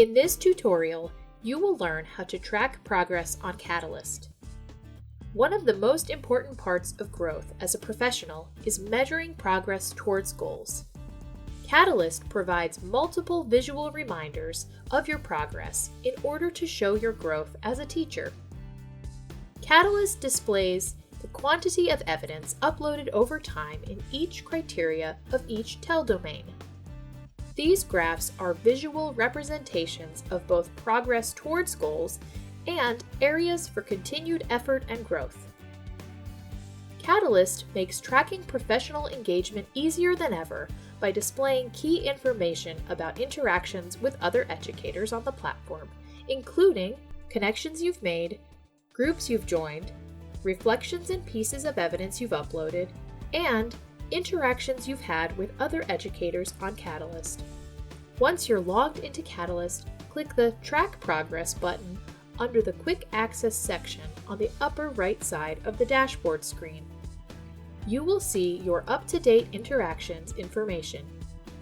In this tutorial, you will learn how to track progress on Catalyst. One of the most important parts of growth as a professional is measuring progress towards goals. Catalyst provides multiple visual reminders of your progress in order to show your growth as a teacher. Catalyst displays the quantity of evidence uploaded over time in each criteria of each TEL domain. These graphs are visual representations of both progress towards goals and areas for continued effort and growth. Catalyst makes tracking professional engagement easier than ever by displaying key information about interactions with other educators on the platform, including connections you've made, groups you've joined, reflections and pieces of evidence you've uploaded, and interactions you've had with other educators on Catalyst. Once you're logged into Catalyst, click the Track Progress button under the Quick Access section on the upper right side of the dashboard screen. You will see your up-to-date interactions information.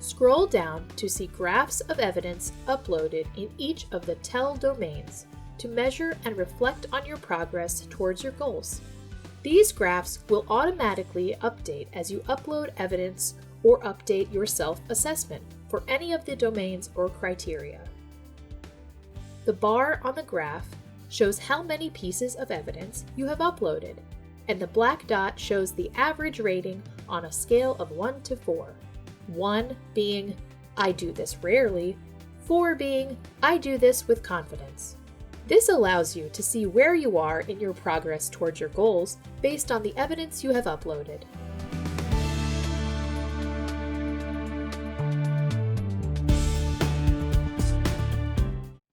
Scroll down to see graphs of evidence uploaded in each of the TEL domains to measure and reflect on your progress towards your goals. These graphs will automatically update as you upload evidence or update your self-assessment for any of the domains or criteria. The bar on the graph shows how many pieces of evidence you have uploaded, and the black dot shows the average rating on a scale of 1 to 4. 1 being, I do this rarely, 4 being, I do this with confidence. This allows you to see where you are in your progress towards your goals based on the evidence you have uploaded.